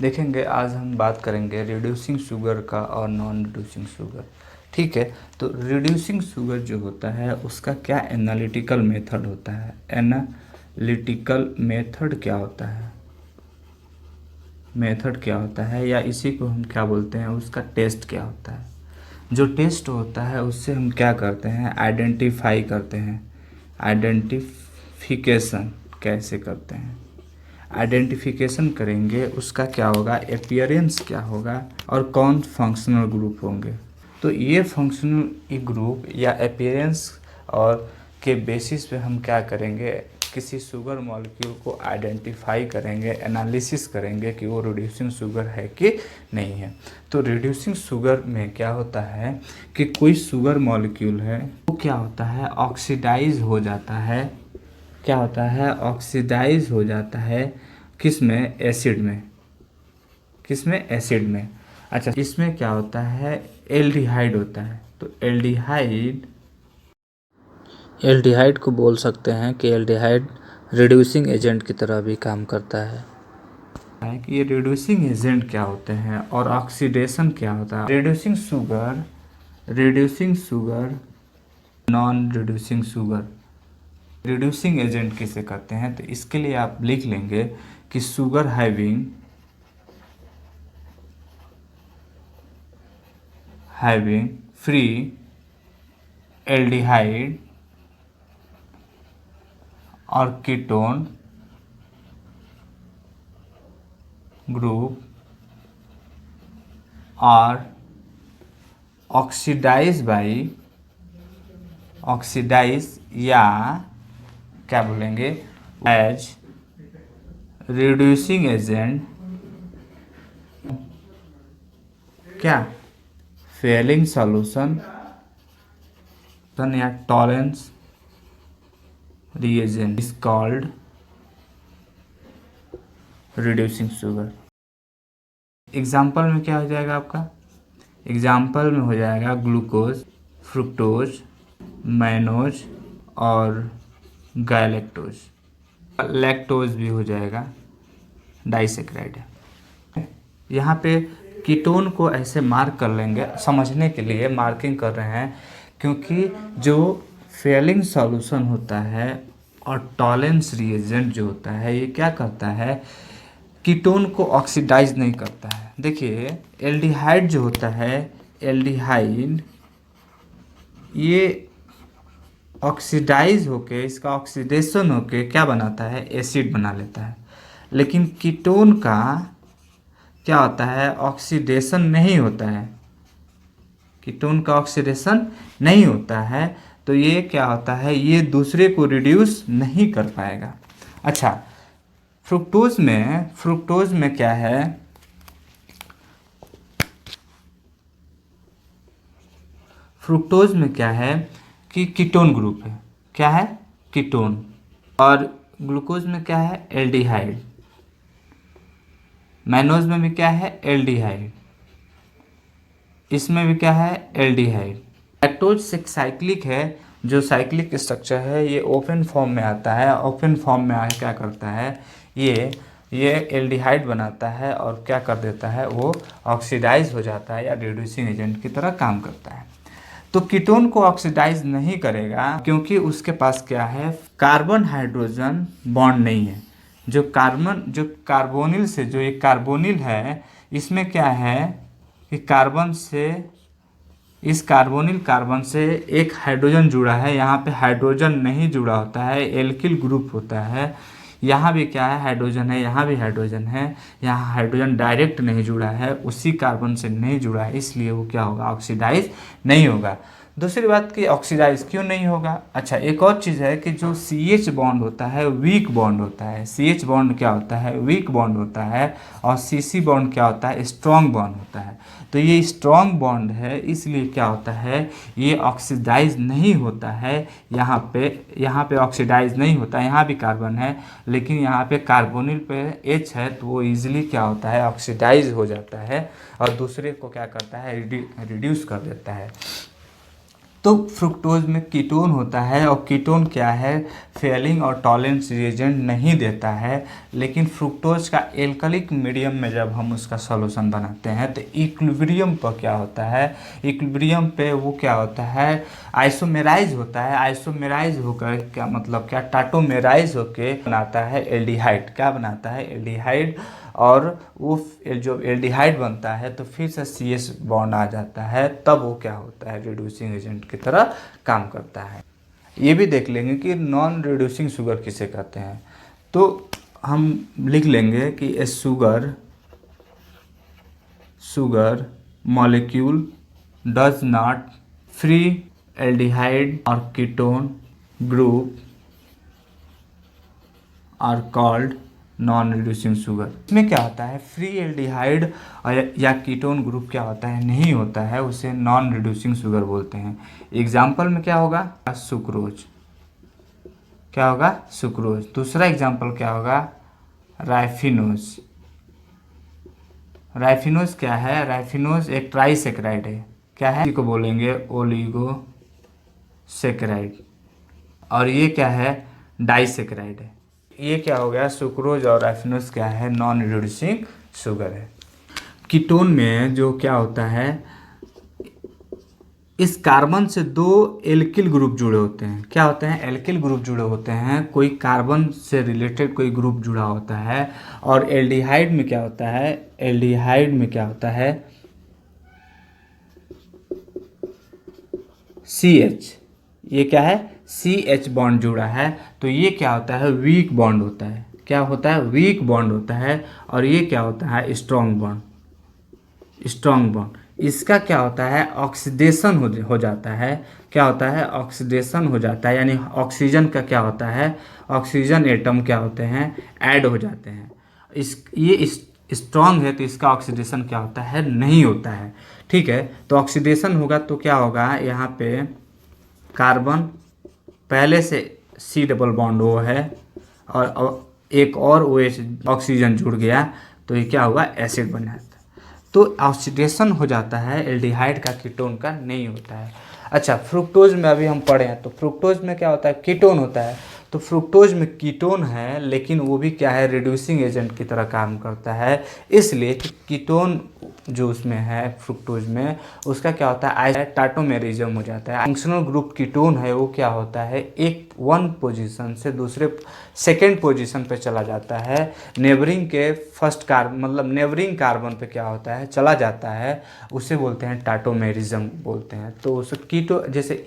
देखेंगे आज हम बात करेंगे रिड्यूसिंग शुगर का और नॉन रिड्यूसिंग शुगर। ठीक है, तो रिड्यूसिंग शुगर जो होता है उसका क्या एनालिटिकल मेथड होता है। एनालिटिकल मेथड क्या होता है, मेथड क्या होता है या इसी को हम क्या बोलते हैं, उसका टेस्ट क्या होता है। जो टेस्ट होता है उससे हम क्या करते हैं, आइडेंटिफाई करते हैं। आइडेंटिफिकेशन कैसे करते हैं, आइडेंटिफिकेशन करेंगे उसका क्या होगा, अपीयरेंस क्या होगा और कौन फंक्शनल ग्रुप होंगे। तो ये फंक्शनल ग्रुप या अपीयरेंस और के बेसिस पे हम क्या करेंगे, किसी शुगर मॉलिक्यूल को आइडेंटिफाई करेंगे, एनालिसिस करेंगे कि वो रिड्यूसिंग शुगर है कि नहीं है। तो रिड्यूसिंग शुगर में क्या होता है कि कोई शुगर मॉलिक्यूल है वो क्या होता है, ऑक्सीडाइज हो जाता है। क्या होता है, ऑक्सीडाइज हो जाता है किस में, एसिड में। किस में, एसिड में। अच्छा, इसमें क्या होता है, एल्डिहाइड होता है। तो एल्डिहाइड, एल्डिहाइड को बोल सकते हैं कि एल्डिहाइड रिड्यूसिंग एजेंट की तरह भी काम करता है कि ये रिड्यूसिंग एजेंट क्या होते हैं और ऑक्सीडेशन क्या होता है। Reducing sugar, reducing sugar, non reducing sugar. Reducing agent किसे कहते हैं, तो इसके लिए आप लिख लेंगे कि शुगर हैविंग फ्री एल्डिहाइड और कीटोन ग्रुप आर ऑक्सीडाइज या क्या बोलेंगे, एज रिड्यूसिंग एजेंट, क्या, फेलिंग सॉल्यूशन या tolerance reagent is called reducing sugar. Example में क्या हो जाएगा आपका, एग्जाम्पल में हो जाएगा ग्लूकोज, फ्रुक्टोज, मैनोज और गैलेक्टोज। लैक्टोज भी हो जाएगा, डाइसेक्राइड। यहाँ पे कीटोन को ऐसे मार्क कर लेंगे, समझने के लिए मार्किंग कर रहे हैं, क्योंकि जो फेलिंग सॉल्यूशन होता है और टॉलेंस रिएजेंट जो होता है ये क्या करता है, कीटोन को ऑक्सीडाइज नहीं करता है। देखिए एल्डिहाइड जो होता है, एल्डिहाइड ये ऑक्सीडाइज होके, इसका ऑक्सीडेशन होके क्या बनाता है, एसिड बना लेता है। लेकिन कीटोन का क्या होता है, ऑक्सीडेशन नहीं होता है। कीटोन का ऑक्सीडेशन नहीं होता है, तो ये क्या होता है, ये दूसरे को रिड्यूस नहीं कर पाएगा। अच्छा, फ्रुक्टोज में क्या है, फ्रुक्टोज में क्या है कि कीटोन ग्रुप है। क्या है, कीटोन। और ग्लूकोज में क्या है, एल्डिहाइड। मैनोज में भी क्या है, एल्डिहाइड। इसमें भी क्या है, एल्डिहाइड। लैक्टोज एक साइक्लिक है, जो साइक्लिक स्ट्रक्चर है, ये ओपन फॉर्म में आता है। ओपन फॉर्म में आके क्या करता है, ये एल्डिहाइड बनाता है और क्या कर देता है, वो ऑक्सीडाइज हो जाता है या रिड्यूसिंग एजेंट की तरह काम करता है। तो कीटोन को ऑक्सीडाइज नहीं करेगा क्योंकि उसके पास क्या है, कार्बन हाइड्रोजन बॉन्ड नहीं है। जो कार्बोनिल से, जो एक कार्बोनिल है, इसमें क्या है कि कार्बन से, इस कार्बन से एक हाइड्रोजन जुड़ा है। यहाँ पे हाइड्रोजन नहीं जुड़ा होता है, एल्किल ग्रुप होता है। यहाँ भी क्या है, हाइड्रोजन है, यहाँ भी हाइड्रोजन है। यहाँ हाइड्रोजन डायरेक्ट नहीं जुड़ा है, उसी कार्बन से नहीं जुड़ा है, इसलिए वो क्या होगा, ऑक्सीडाइज नहीं होगा। दूसरी बात कि ऑक्सीडाइज क्यों नहीं होगा। अच्छा, एक और चीज़ है कि जो CH बॉन्ड होता है वीक बॉन्ड होता है। CH बॉन्ड क्या होता है, वीक बॉन्ड होता है। और CC बॉन्ड क्या होता है, स्ट्रॉन्ग बॉन्ड होता है। तो ये स्ट्रॉन्ग बॉन्ड है, इसलिए क्या होता है, ये ऑक्सीडाइज नहीं होता है। यहाँ पे ऑक्सीडाइज नहीं होता, यहाँ भी कार्बन है, लेकिन यहाँ पे कार्बोनिल पे H है, तो वो इजीली क्या होता है, ऑक्सीडाइज हो जाता है और दूसरे को क्या करता है, रिड्यूस कर देता है। तो फ्रुक्टोज में कीटोन होता है और कीटोन क्या है, फेलिंग और टॉलेंस रिएजेंट नहीं देता है, लेकिन फ्रुक्टोज का एल्कलिक मीडियम में जब हम उसका सॉल्यूशन बनाते हैं तो इक्विलिब्रियम पर क्या होता है, इक्विलिब्रियम पे वो क्या होता है, आइसोमेराइज होता है। आइसोमेराइज होकर क्या मतलब क्या, टाटोमेराइज होके बनाता है एल्डिहाइड। क्या बनाता है, एल्डिहाइड। और वो जो एल्डिहाइड बनता है तो फिर से CH बॉन्ड आ जाता है, तब वो क्या होता है, रिड्यूसिंग एजेंट की तरह काम करता है। ये भी देख लेंगे कि नॉन रिड्यूसिंग शुगर किसे कहते हैं। तो हम लिख लेंगे कि a sugar molecule does not free aldehyde और ketone group are called non reducing sugar. इसमें क्या होता है, फ्री एल्डिहाइड या कीटोन ग्रुप क्या होता है, नहीं होता है, उसे नॉन रिड्यूसिंग शुगर बोलते हैं। एग्जाम्पल में क्या होगा, सुक्रोज। क्या होगा, सुक्रोज। दूसरा एग्जाम्पल क्या होगा, राइफिनोज। राइफिनोज क्या है, राइफिनोज एक ट्राइसेकेराइड है। क्या है, इसी को बोलेंगे ओलिगो सेकेराइड। और ये क्या है, डाइसेकेराइड है। ये क्या हो गया, सुक्रोज और राइफिनोज क्या है, नॉन रिड्यूसिंग शुगर है। कीटोन में जो क्या होता है, इस कार्बन से 2 एल्किल ग्रुप जुड़े होते हैं। क्या होते हैं, एल्किल ग्रुप जुड़े होते हैं, कोई कार्बन से रिलेटेड कोई ग्रुप जुड़ा होता है। और एल्डिहाइड में क्या होता है, एल्डिहाइड में क्या होता है, CH। ये क्या है, CH बॉन्ड जुड़ा है, तो ये क्या होता है, वीक बॉन्ड होता है। क्या होता है, वीक बॉन्ड होता है। और ये क्या होता है, स्ट्रॉन्ग बॉन्ड। स्ट्रॉन्ग बॉन्ड इसका क्या होता है, ऑक्सीडेशन हो जाता है। क्या होता है, ऑक्सीडेशन हो जाता है, यानी ऑक्सीजन का क्या होता है, ऑक्सीजन एटम क्या होते हैं, ऐड हो जाते हैं। ये स्ट्रॉन्ग है तो इसका ऑक्सीडेशन क्या होता है, नहीं होता है। ठीक है, तो ऑक्सीडेशन होगा तो क्या होगा, यहाँ पे कार्बन पहले से C डबल बॉन्ड O है और एक और OH ऑक्सीजन जुड़ गया, तो ये क्या होगा, एसिड बन जाता है। तो ऑक्सीडेशन हो जाता है, एल्डिहाइड का कीटोन का नहीं होता है। अच्छा, फ्रुक्टोज में अभी हम पढ़े हैं, तो फ्रुक्टोज में क्या होता है, कीटोन होता है। तो फ्रुक्टोज में कीटोन है, लेकिन वो भी क्या है, रिड्यूसिंग एजेंट की तरह काम करता है। इसलिए कि कीटोन जो उसमें है फ्रुक्टोज में, उसका क्या होता है, टाटोमेरिज्म हो जाता है। फंक्शनल ग्रुप कीटोन है, वो क्या होता है, एक 1 पोजीशन से दूसरे सेकेंड पोजीशन पे चला जाता है। नेबरिंग के फर्स्ट कार्बन मतलब नेबरिंग कार्बन पे क्या होता है, चला जाता है, उसे बोलते हैं टाटोमेरिज्म बोलते हैं। तो उसे कीटो जैसे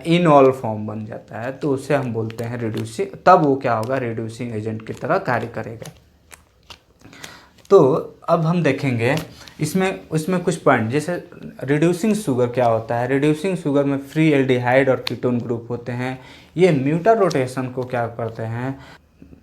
इनऑल फॉर्म बन जाता है, तो उसे हम बोलते हैं रिड्यूसिंग, तब वो क्या होगा, रिड्यूसिंग एजेंट की तरह कार्य करेगा। तो अब हम देखेंगे इसमें कुछ पॉइंट, जैसे रिड्यूसिंग शुगर क्या होता है। रिड्यूसिंग शुगर में फ्री एल्डिहाइड और कीटोन ग्रुप होते हैं। ये म्यूटर रोटेशन को क्या करते हैं,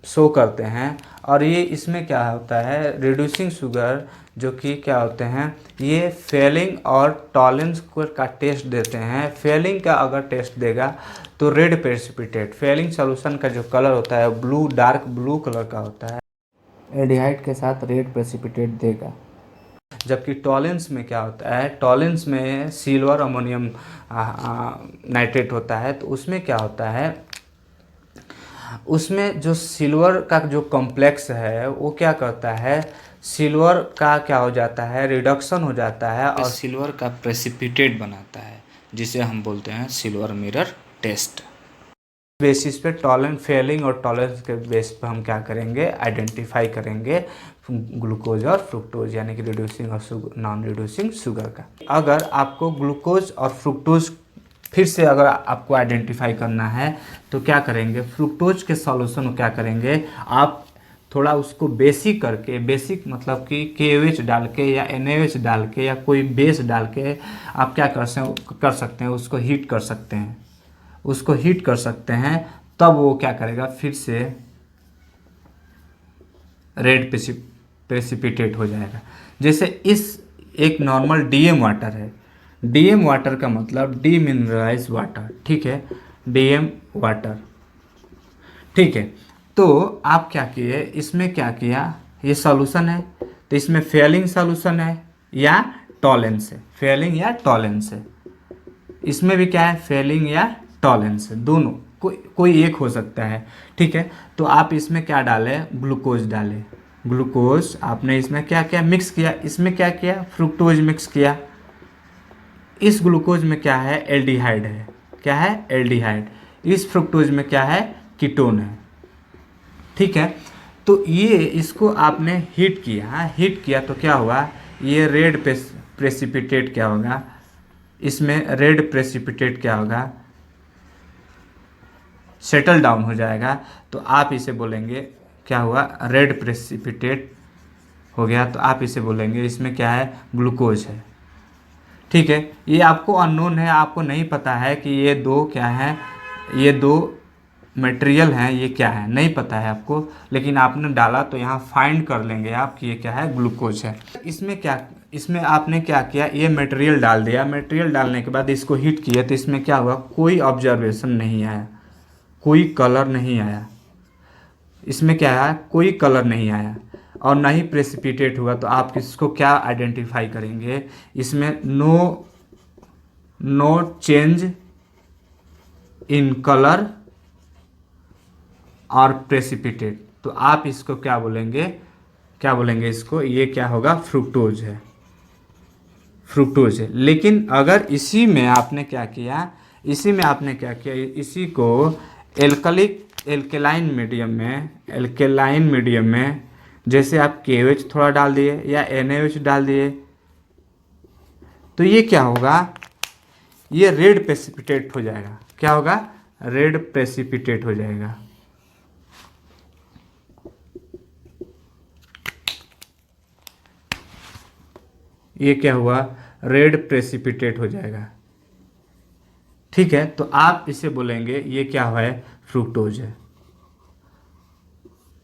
शो करते हैं। और ये इसमें क्या होता है, रिड्यूसिंग शुगर जो कि क्या होते हैं, ये फेलिंग और टॉलेंस का टेस्ट देते हैं। फेलिंग का अगर टेस्ट देगा तो रेड प्रेसिपिटेट, फेलिंग सॉल्यूशन का जो कलर होता है ब्लू, डार्क ब्लू कलर का होता है, एल्डिहाइड के साथ रेड प्रेसिपिटेट देगा। जबकि टॉलेंस में क्या होता है, टॉलेंस में सिल्वर अमोनियम नाइट्रेट होता है, तो उसमें क्या होता है, उसमें जो सिल्वर का जो कॉम्प्लेक्स है वो क्या करता है, सिल्वर का क्या हो जाता है, रिडक्शन हो जाता है और सिल्वर का प्रेसिपिटेट बनाता है, जिसे हम बोलते हैं सिल्वर मिरर टेस्ट। बेसिस पे टॉलेंट फेलिंग और टॉलेंस के बेस पे हम क्या करेंगे, आइडेंटिफाई करेंगे ग्लूकोज और फ्रुक्टोज, यानी कि रिड्यूसिंग और नॉन रिड्यूसिंग शुगर का। अगर आपको ग्लूकोज और फ्रुक्टोज फिर से अगर आपको आइडेंटिफाई करना है तो क्या करेंगे, फ्रुक्टोज के सॉल्यूशन को क्या करेंगे, आप थोड़ा उसको बेसिक करके, बेसिक मतलब कि KOH डाल के या NaOH डाल के या कोई बेस डाल के आप क्या कर सकते हैं, उसको हीट कर सकते हैं, उसको हीट कर सकते हैं। तब वो क्या करेगा, फिर से रेड प्रेसिपिटेट हो जाएगा। जैसे इस एक नॉर्मल DM वाटर है, DM वाटर का मतलब डीमिनरलाइज वाटर, ठीक है, DM वाटर, ठीक है। तो आप क्या किए, इसमें क्या किया, ये सॉल्यूशन है, तो इसमें फेलिंग सॉल्यूशन है या टॉलेंस है, फेलिंग या टॉलेंस है, इसमें भी क्या है, फेलिंग या टॉलेंस है, दोनों कोई एक हो सकता है। ठीक है, तो आप इसमें क्या डालें, ग्लूकोज डालें। ग्लूकोज आपने इसमें क्या क्या मिक्स किया, इसमें क्या किया, फ्रुक्टोज मिक्स किया। इस ग्लूकोज में क्या है, एल्डिहाइड है। क्या है, एल्डिहाइड। इस फ्रुक्टोज में क्या है, कीटोन है। ठीक है, तो ये इसको आपने हीट किया, हीट किया तो क्या हुआ, ये रेड प्रेसिपिटेट क्या होगा, इसमें रेड प्रेसिपिटेट क्या होगा, सेटल डाउन हो जाएगा। तो आप इसे बोलेंगे क्या हुआ, रेड प्रेसिपिटेट हो गया, तो आप इसे बोलेंगे इसमें क्या है, ग्लूकोज है। ठीक है, ये आपको अननोन है, आपको नहीं पता है कि ये दो क्या है, ये दो मटेरियल हैं, ये क्या है, नहीं पता है आपको, लेकिन आपने डाला तो यहाँ फाइंड कर लेंगे आप कि ये क्या है, ग्लूकोज है। इसमें क्या, इसमें आपने क्या किया, ये मटेरियल डाल दिया, मटेरियल डालने के बाद इसको हीट किया तो इसमें क्या हुआ, कोई ऑब्जर्वेशन नहीं आया, कोई कलर नहीं आया। इसमें क्या है, कोई कलर नहीं आया और ना ही प्रेसिपिटेट हुआ। तो आप इसको क्या आइडेंटिफाई करेंगे, इसमें नो चेंज इन कलर और प्रेसिपिटेट। तो आप इसको क्या बोलेंगे, क्या बोलेंगे इसको, ये क्या होगा, फ्रुक्टोज है, फ्रुक्टोज है। लेकिन अगर इसी में आपने क्या किया, इसी में आपने क्या किया, इसी को एल्केलाइन मीडियम में, एल्केलाइन मीडियम में जैसे आप KOH थोड़ा डाल दिए या NaOH डाल दिए, तो ये क्या होगा, ये रेड प्रेसिपिटेट हो जाएगा। क्या होगा, रेड प्रेसिपिटेट हो जाएगा। ये क्या हुआ, रेड प्रेसिपिटेट हो जाएगा। ठीक है, तो आप इसे बोलेंगे ये क्या है, फ्रुक्टोज है।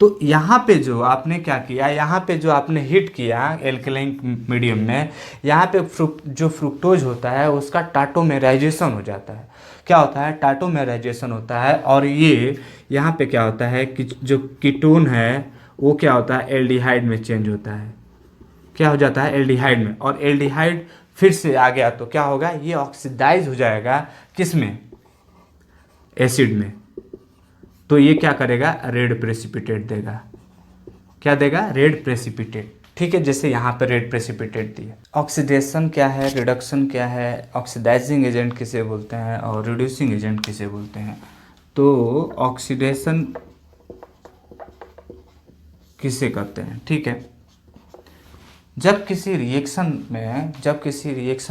तो यहाँ पे जो आपने क्या किया, यहाँ पे जो आपने हीट किया एल्कलाइन मीडियम में, यहाँ पे जो फ्रुक्टोज होता है उसका टाटोमेराइजेशन हो जाता है। क्या होता है, टाटोमेराइजेशन होता है, और ये यहाँ पे क्या होता है कि जो कीटोन है वो क्या होता है, एल्डिहाइड में चेंज होता है। क्या हो जाता है, एल्डिहाइड में, और एल्डिहाइड फिर से आ गया तो क्या होगा, ये ऑक्सीडाइज हो जाएगा किस में, एसिड में। तो ये क्या करेगा, रेड प्रेसिपिटेट देगा। क्या देगा, रेड प्रेसिपिटेट। ठीक है, जैसे यहाँ पे रेड प्रेसिपिटेट दिया। ऑक्सीडेशन क्या है, रिडक्शन क्या है, ऑक्सीडाइजिंग एजेंट किसे बोलते हैं और रिड्यूसिंग एजेंट किसे बोलते हैं। तो ऑक्सीडेशन किसे करते हैं, ठीक है, जब किसी रिएक्शन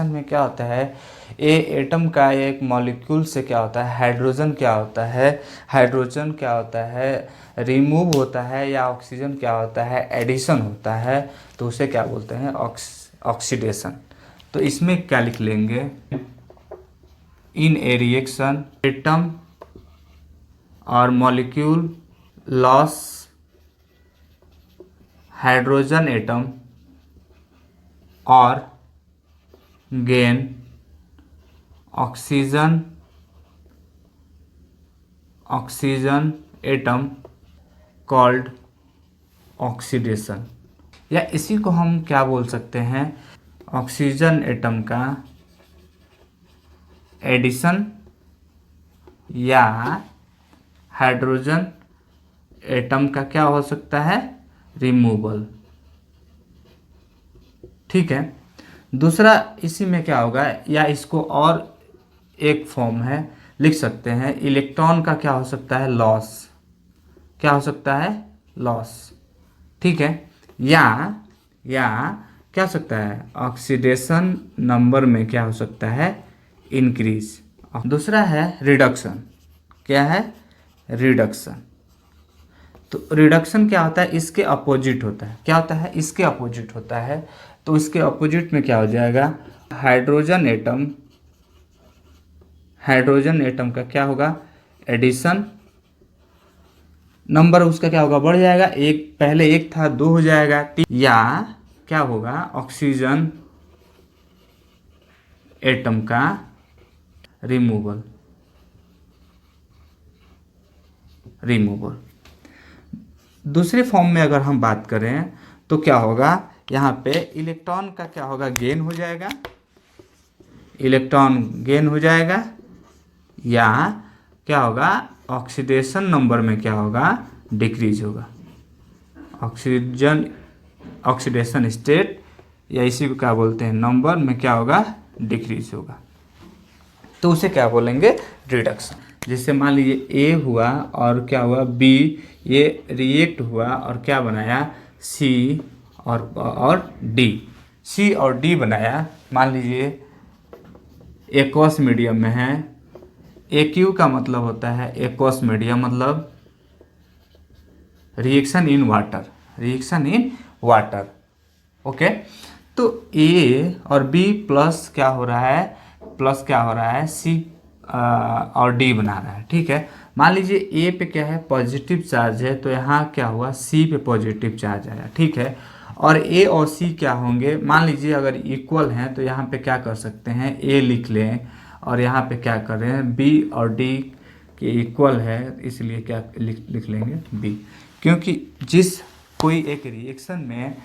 में क्या होता है, एटम का एक मॉलिक्यूल से क्या होता है, हाइड्रोजन क्या होता है, हाइड्रोजन क्या होता है, रिमूव होता है, या ऑक्सीजन क्या होता है, एडिशन होता है, तो उसे क्या बोलते हैं, ऑक्सीडेशन। तो इसमें क्या लिख लेंगे, इन ए रिएक्शन एटम और मॉलिक्यूल लॉस हाइड्रोजन एटम और gain oxygen atom called oxidation. या इसी को हम क्या बोल सकते हैं, ऑक्सीजन एटम का एडिशन या हाइड्रोजन एटम का क्या हो सकता है, रिमूवल। ठीक है, दूसरा इसी में क्या होगा, या इसको और एक फॉर्म है लिख सकते हैं, इलेक्ट्रॉन का क्या हो सकता है, लॉस। क्या हो सकता है, लॉस। ठीक है, या क्या हो सकता है, ऑक्सीडेशन नंबर में क्या हो सकता है, इंक्रीज। दूसरा है रिडक्शन। क्या है, रिडक्शन। तो रिडक्शन क्या होता है, इसके अपोजिट होता है। क्या होता है, इसके अपोजिट होता है। तो इसके अपोजिट में क्या हो जाएगा, हाइड्रोजन एटम का क्या होगा, एडिशन नंबर उसका क्या होगा, बढ़ जाएगा, एक पहले एक था 2 हो जाएगा। या क्या होगा, ऑक्सीजन एटम का रिमूवल। दूसरे फॉर्म में अगर हम बात करें तो क्या होगा, यहाँ पे इलेक्ट्रॉन का क्या होगा, गेन हो जाएगा, इलेक्ट्रॉन गेन हो जाएगा, या क्या होगा, ऑक्सीडेशन नंबर में क्या होगा, डिक्रीज होगा। ऑक्सीडेशन स्टेट या इसी को क्या बोलते हैं, नंबर में क्या होगा, डिक्रीज होगा। तो उसे क्या बोलेंगे, रिडक्शन। जैसे मान लीजिए ए हुआ और क्या हुआ, बी, ये रिएक्ट हुआ और क्या बनाया, सी और डी, सी और डी बनाया। मान लीजिए एक्वस मीडियम में है, एक्यू का मतलब होता है एक्वस मीडियम, मतलब reaction in water, reaction in water. Okay, तो ए और बी प्लस क्या हो रहा है, प्लस क्या हो रहा है, सी और डी बना रहा है। ठीक है, मान लीजिए ए पे क्या है, पॉजिटिव चार्ज है, तो यहाँ क्या हुआ, सी पे पॉजिटिव चार्ज आया। ठीक है, और ए और सी क्या होंगे, मान लीजिए अगर इक्वल हैं तो यहाँ पे क्या कर सकते हैं, ए लिख लें, और यहाँ पे क्या कर रहे हैं, बी और डी के इक्वल है, इसलिए क्या लिख लेंगे, बी। क्योंकि जिस कोई एक रिएक्शन में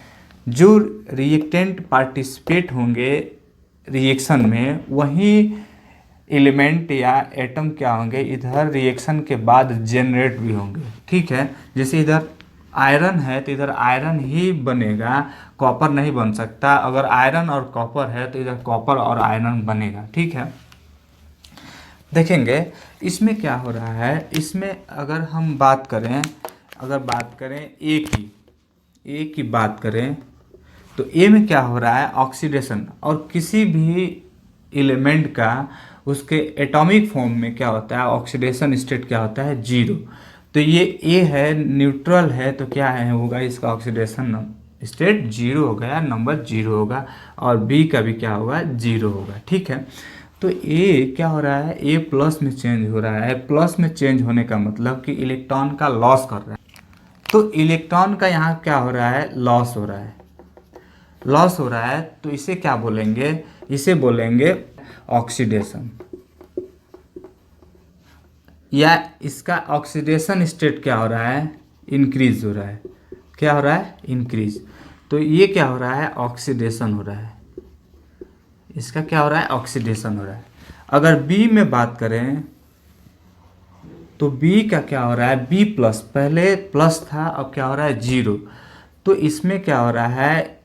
जो रिएक्टेंट पार्टिसिपेट होंगे रिएक्शन में, वही एलिमेंट या एटम क्या होंगे, इधर रिएक्शन के बाद जनरेट भी होंगे। ठीक है, जैसे इधर आयरन है तो इधर आयरन ही बनेगा, कॉपर नहीं बन सकता। अगर आयरन और कॉपर है तो इधर कॉपर और आयरन बनेगा। ठीक है, देखेंगे इसमें क्या हो रहा है। इसमें अगर हम बात करें, अगर बात करें ए की बात करें, तो ए में क्या हो रहा है, ऑक्सीडेशन। और किसी भी एलिमेंट का उसके एटॉमिक फॉर्म में क्या होता है, ऑक्सीडेशन स्टेट क्या होता है, जीरो। तो ये ए है, न्यूट्रल है, तो क्या है होगा, इसका ऑक्सीडेशन स्टेट जीरो हो गया, नंबर जीरो होगा। और बी का भी क्या होगा, जीरो होगा। ठीक है, तो ए क्या हो रहा है, ए प्लस में चेंज हो रहा है। प्लस में चेंज होने का मतलब कि इलेक्ट्रॉन का लॉस कर रहा है। तो इलेक्ट्रॉन का यहाँ क्या हो रहा है, लॉस हो रहा है, लॉस हो रहा है। तो इसे क्या बोलेंगे, इसे बोलेंगे ऑक्सीडेशन, या इसका ऑक्सीडेशन स्टेट क्या हो रहा है, इंक्रीज हो रहा है। क्या हो रहा है, इंक्रीज। तो ये क्या हो रहा है, ऑक्सीडेशन हो रहा है, इसका क्या हो रहा है, ऑक्सीडेशन हो रहा है। अगर बी में बात करें तो बी का क्या हो रहा है, बी प्लस, पहले प्लस था, अब क्या हो रहा है, जीरो। तो इसमें क्या हो रहा है,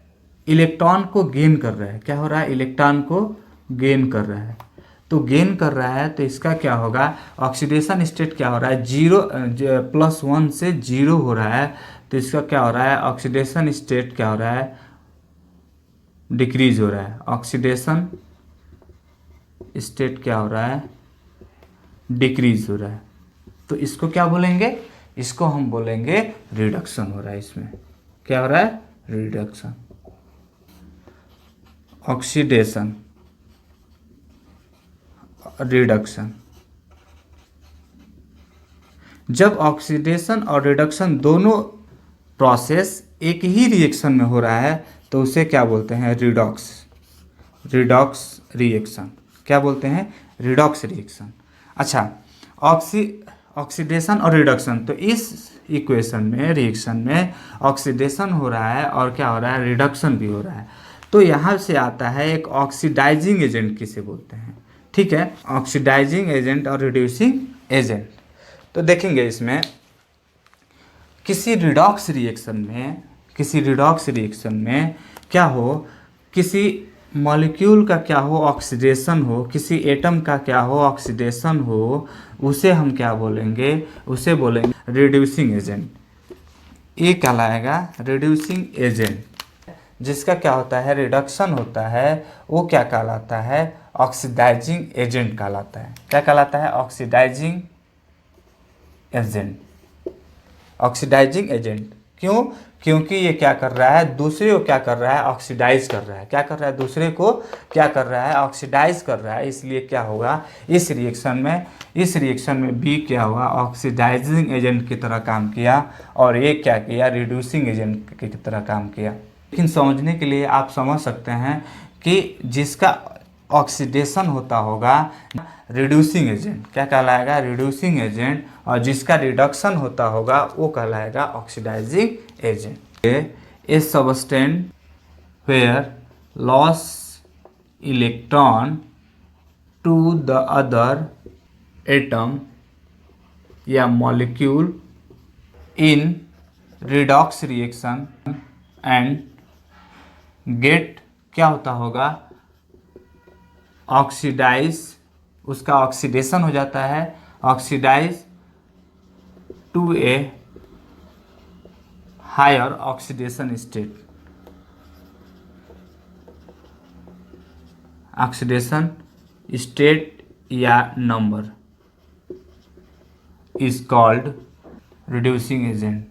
इलेक्ट्रॉन को गेन कर रहा है। क्या हो रहा है, इलेक्ट्रॉन को गेन कर रहा है। तो गेन कर रहा है तो इसका क्या होगा, ऑक्सीडेशन स्टेट क्या हो रहा है, जीरो, +1 से जीरो हो रहा है। तो इसका क्या हो रहा है, ऑक्सीडेशन स्टेट क्या हो रहा है, डिक्रीज हो रहा है। ऑक्सीडेशन स्टेट क्या हो रहा है, डिक्रीज हो रहा है। तो इसको क्या बोलेंगे, इसको हम बोलेंगे रिडक्शन हो रहा है। इसमें क्या हो रहा है, रिडक्शन। Oxidation, reduction. जब ऑक्सीडेशन और रिडक्शन दोनों प्रोसेस एक ही रिएक्शन में हो रहा है तो उसे क्या बोलते हैं, रिडॉक्स, रिडॉक्स रिएक्शन। क्या बोलते हैं, रिडॉक्स रिएक्शन। अच्छा, ऑक्सीडेशन और रिडक्शन, तो इस इक्वेशन में, रिएक्शन में ऑक्सीडेशन हो रहा है और क्या हो रहा है, रिडक्शन भी हो रहा है। तो यहाँ से आता है एक ऑक्सीडाइजिंग एजेंट किसे बोलते हैं। ठीक है, ऑक्सीडाइजिंग एजेंट और रिड्यूसिंग एजेंट। तो देखेंगे इसमें किसी रिडॉक्स रिएक्शन में क्या हो, किसी मॉलिक्यूल का क्या हो, ऑक्सीडेशन हो, किसी एटम का क्या हो, ऑक्सीडेशन हो, उसे हम क्या बोलेंगे, उसे बोलेंगे रिड्यूसिंग एजेंट। ये कहलाएगा रिड्यूसिंग एजेंट। जिसका क्या होता है, रिडक्शन होता है, वो क्या कहलाता है, ऑक्सीडाइजिंग एजेंट कहलाता है। क्या कहलाता है, ऑक्सीडाइजिंग एजेंट। ऑक्सीडाइजिंग एजेंट क्यों, क्योंकि ये क्या कर रहा है, दूसरे को क्या कर रहा है, ऑक्सीडाइज कर रहा है। क्या कर रहा है, दूसरे को क्या कर रहा है, ऑक्सीडाइज कर रहा है। इसलिए क्या होगा, इस रिएक्शन में बी क्या हुआ, ऑक्सीडाइजिंग एजेंट की तरह काम किया, और ये क्या किया, रिड्यूसिंग एजेंट की तरह काम किया। लेकिन समझने के लिए आप समझ सकते हैं कि जिसका ऑक्सीडेशन होता होगा, रिड्यूसिंग एजेंट क्या कहलाएगा, रिड्यूसिंग एजेंट, और जिसका रिडक्शन होता होगा वो कहलाएगा oxidising agent. A substance where loss electron to the other atom या molecule in redox reaction and get, क्या होता होगा, ऑक्सीडाइज, उसका ऑक्सीडेशन हो जाता है, oxidise to a higher oxidation state, oxidation state या number is called reducing agent.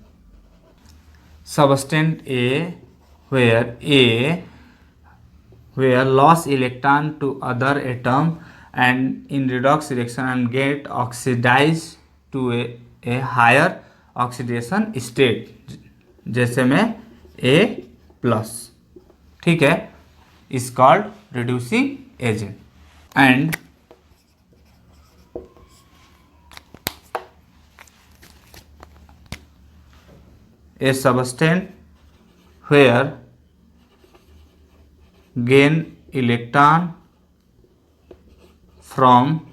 Substance A where loss electron to other atom and in redox reaction and get oxidized to a higher oxidation state, जैसे में A plus, ठीक है, is called reducing agent. And a substance where gain electron from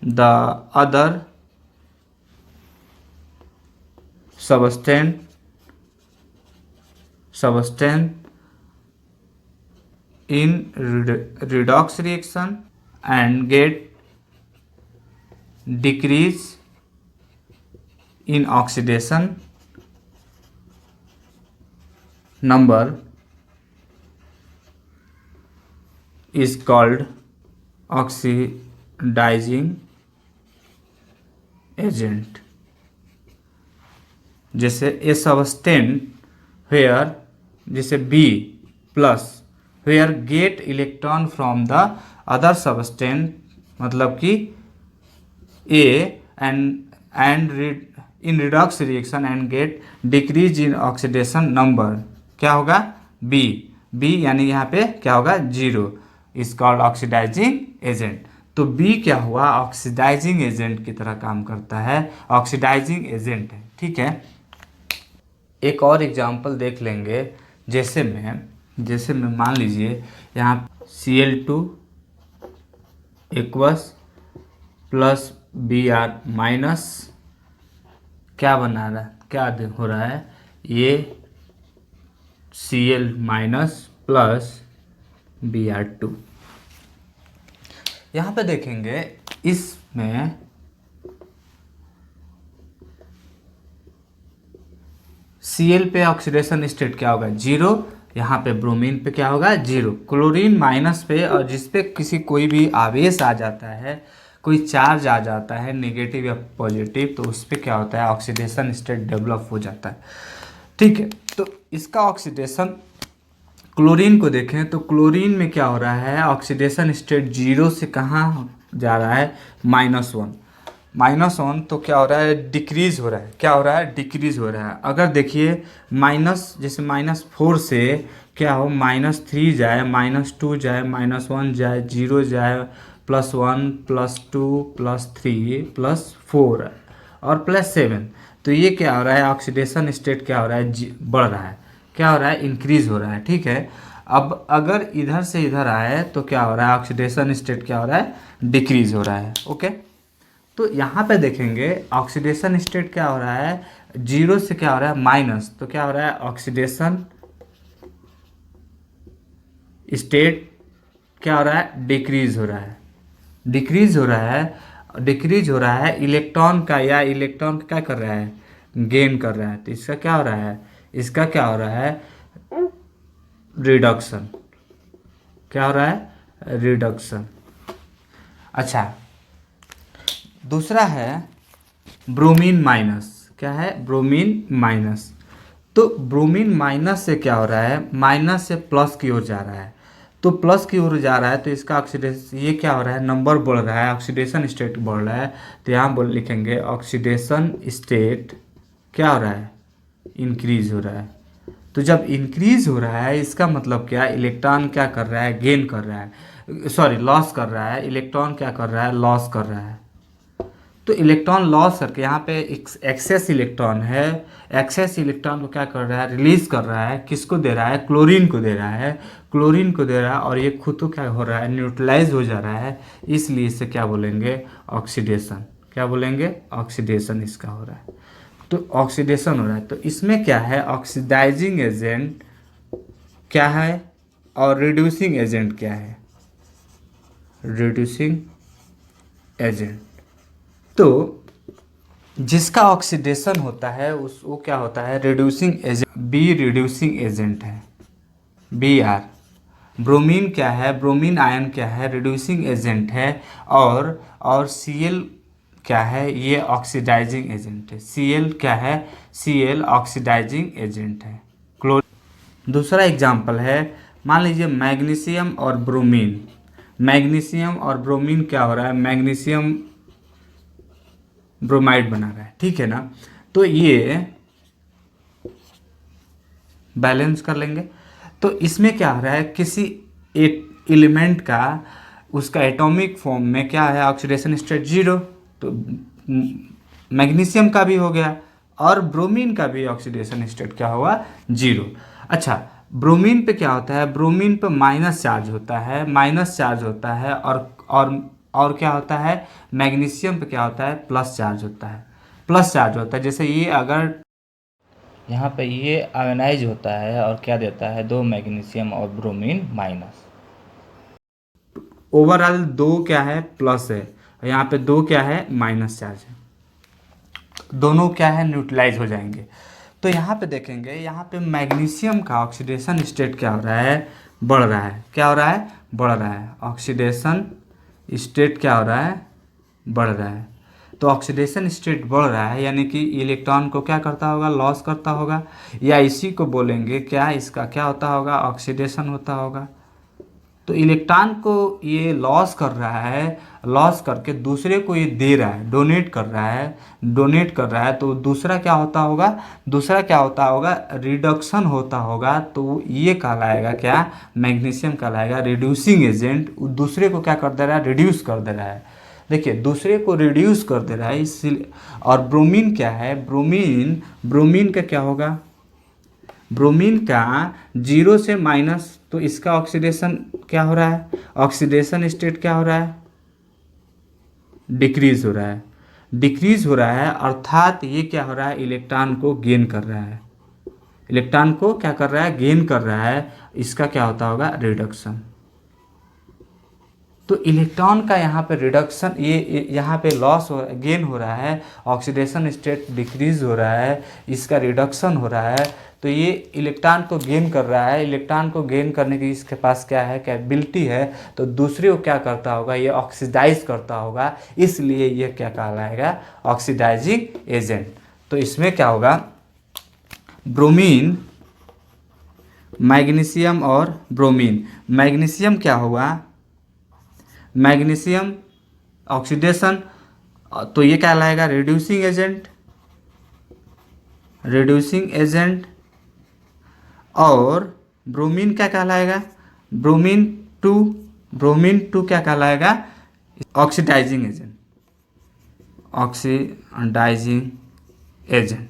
the other substance in redox reaction and get decrease in oxidation number is called oxidizing agent. जैसे A substance where, जैसे B plus where get electron from the other substance, मतलब कि A and in redox reaction and get decrease in oxidation number, क्या होगा, B यानी यहाँ पे क्या होगा, 0, इज कॉल्ड ऑक्सीडाइजिंग एजेंट. तो बी क्या हुआ, ऑक्सीडाइजिंग एजेंट की तरह काम करता है, ऑक्सीडाइजिंग एजेंट है, ठीक है. एक और एग्जांपल देख लेंगे, जैसे में मान लीजिए यहाँ Cl2 aqueous plus Br minus, क्या बना रहा है, क्या हो रहा है, ये Cl माइनस प्लस Br2. यहाँ पे देखेंगे इसमें Cl पे ऑक्सीडेशन स्टेट क्या होगा, 0. यहाँ पे ब्रोमीन पे क्या होगा, 0. क्लोरीन माइनस पे, और जिस पे कोई भी आवेश आ जाता है, कोई चार्ज आ जाता है नेगेटिव या पॉजिटिव, तो उस पर क्या होता है, ऑक्सीडेशन स्टेट डेवलप हो जाता है, ठीक है. तो इसका ऑक्सीडेशन, क्लोरीन को देखें तो क्लोरीन में क्या हो रहा है, ऑक्सीडेशन स्टेट 0 से कहाँ जा रहा है, -1, तो क्या हो रहा है, डिक्रीज हो रहा है, क्या हो रहा है, डिक्रीज हो रहा है. अगर देखिए माइनस, जैसे -4 से क्या हो, -3 जाए, -2 जाए, -1 जाए, 0 जाए, +1 +2 +3 +4 और +7, तो ये क्या हो रहा है, ऑक्सीडेशन स्टेट क्या हो रहा है, बढ़ रहा है, क्या हो रहा है, इंक्रीज हो रहा है, ठीक है. अब अगर इधर से इधर आए तो क्या हो रहा है, ऑक्सीडेशन स्टेट क्या हो रहा है, डिक्रीज हो रहा है, ओके. तो यहाँ पे देखेंगे ऑक्सीडेशन स्टेट क्या हो रहा है, 0 से क्या हो रहा है, माइनस, तो क्या हो रहा है, ऑक्सीडेशन स्टेट क्या हो रहा है, डिक्रीज हो रहा है, डिक्रीज हो रहा है इलेक्ट्रॉन का, या इलेक्ट्रॉन क्या कर रहा है, गेन कर रहा है. तो इसका क्या हो रहा है, इसका क्या हो रहा है, रिडक्शन, क्या हो रहा है, रिडक्शन. अच्छा, दूसरा है ब्रोमीन माइनस, क्या है, ब्रोमीन माइनस. तो ब्रोमीन माइनस से क्या हो रहा है, माइनस से प्लस की ओर जा रहा है, तो प्लस की ओर जा रहा है, तो इसका ऑक्सीडेशन, ये क्या हो रहा है, नंबर बढ़ रहा है, ऑक्सीडेशन स्टेट बढ़ रहा है. तो यहाँ लिखेंगे ऑक्सीडेशन स्टेट क्या हो रहा है, इंक्रीज हो रहा है. तो जब इंक्रीज हो रहा है, इसका मतलब क्या, इलेक्ट्रॉन क्या कर रहा है, गेन कर रहा है, सॉरी लॉस कर रहा है, इलेक्ट्रॉन क्या कर रहा है, लॉस कर रहा है. तो इलेक्ट्रॉन लॉस करके यहाँ पे एक्सेस इलेक्ट्रॉन है, एक्सेस इलेक्ट्रॉन को क्या कर रहा है, रिलीज कर रहा है, किसको दे रहा है, क्लोरीन को दे रहा है, क्लोरीन को दे रहा है, और ये खुद तो क्या हो रहा है, न्यूट्रलाइज हो जा रहा है, इसलिए इसे क्या बोलेंगे, ऑक्सीडेशन। क्या बोलेंगे, ऑक्सीडेशन इसका हो रहा है। तो ऑक्सीडेशन हो रहा है, तो इसमें क्या है, ऑक्सीडाइजिंग एजेंट क्या है और रिड्यूसिंग एजेंट क्या है, रिड्यूसिंग एजेंट। तो जिसका ऑक्सीडेशन होता है उस वो क्या होता है, reducing agent, B reducing agent है, बी आर। ब्रोमीन क्या है, ब्रोमीन आयन क्या है, रिड्यूसिंग एजेंट है, और सी एल क्या है, ये ऑक्सीडाइजिंग एजेंट है। सी एल क्या है, सी एल ऑक्सीडाइजिंग एजेंट है। दूसरा एग्जाम्पल है, मान लीजिए मैग्नीशियम और ब्रोमीन, मैग्नीशियम और ब्रोमीन क्या हो रहा है, मैग्नीशियम ब्रोमाइड बना रहा है, ठीक है ना। तो ये बैलेंस कर लेंगे। तो इसमें क्या हो रहा है, किसी एक एलिमेंट का उसका एटॉमिक फॉर्म में क्या है, ऑक्सीडेशन स्टेट 0, तो मैग्नीशियम का भी हो गया और ब्रोमीन का भी ऑक्सीडेशन स्टेट क्या होगा, 0। अच्छा, ब्रोमीन पे क्या होता है, ब्रोमीन पे माइनस चार्ज होता है, माइनस चार्ज होता है, और क्या होता है, मैग्नीशियम पे क्या होता है, प्लस चार्ज होता है, प्लस चार्ज होता है। जैसे ये अगर यहाँ पे ये आयोनाइज होता है और क्या देता है, 2 मैग्नीशियम और ब्रोमीन माइनस, ओवरऑल 2 क्या है, प्लस है, यहाँ पे 2 क्या है, माइनस चार्ज है, दोनों क्या है, न्यूट्रलाइज हो जाएंगे। तो यहाँ पे देखेंगे, यहाँ पे मैग्नीशियम का ऑक्सीडेशन स्टेट क्या हो रहा है, बढ़ रहा है, क्या हो रहा है, बढ़ रहा है, ऑक्सीडेशन स्टेट क्या हो रहा है, बढ़ रहा है। तो ऑक्सीडेशन स्टेट बढ़ रहा है यानी कि इलेक्ट्रॉन को क्या करता होगा, लॉस करता होगा, या इसी को बोलेंगे क्या, इसका क्या होता होगा, ऑक्सीडेशन होता होगा। तो इलेक्ट्रॉन को ये लॉस कर रहा है, लॉस करके दूसरे को ये दे रहा है, डोनेट कर रहा है, डोनेट कर रहा है, तो दूसरा क्या होता होगा, दूसरा क्या होता होगा, रिडक्शन होता होगा। तो ये कहलाएगा क्या, मैग्नीशियम कहलाएगा रिड्यूसिंग एजेंट, दूसरे को क्या कर दे रहा है, रिड्यूस कर दे रहा है। देखिए, दूसरे को रिड्यूस कर दे रहा है इसलिए। और ब्रोमीन क्या है, ब्रोमीन, ब्रोमीन का क्या होगा, ब्रोमीन का 0 से माइनस, तो इसका ऑक्सीडेशन क्या हो रहा है, ऑक्सीडेशन स्टेट क्या हो रहा है, डिक्रीज हो रहा है, डिक्रीज हो रहा है, अर्थात ये क्या हो रहा है, इलेक्ट्रॉन को गेन कर रहा है, इलेक्ट्रॉन को क्या कर रहा है, गेन कर रहा है, इसका क्या होता होगा, रिडक्शन। तो इलेक्ट्रॉन का यहाँ पे रिडक्शन, ये यहाँ पे लॉस हो, गेन हो रहा है, ऑक्सीडेशन स्टेट डिक्रीज हो रहा है, इसका रिडक्शन हो रहा है। तो ये इलेक्ट्रॉन को गेन कर रहा है, इलेक्ट्रॉन को गेन करने की इसके पास क्या है, कैपेबिलिटी है। तो दूसरे को क्या करता होगा, ये ऑक्सीडाइज करता होगा, इसलिए ये क्या कहलाएगा, ऑक्सीडाइजिंग एजेंट। तो इसमें क्या होगा, ब्रोमीन, मैग्नीशियम और ब्रोमीन, मैग्नीशियम क्या हुआ, मैग्नीशियम ऑक्सीडेशन, तो ये क्या लाएगा, रिड्यूसिंग एजेंट, रिड्यूसिंग एजेंट। और ब्रोमीन क्या कहलाएगा, ब्रोमीन टू, ब्रोमीन टू क्या कहलाएगा, ऑक्सीडाइजिंग एजेंट, ऑक्सीडाइजिंग एजेंट।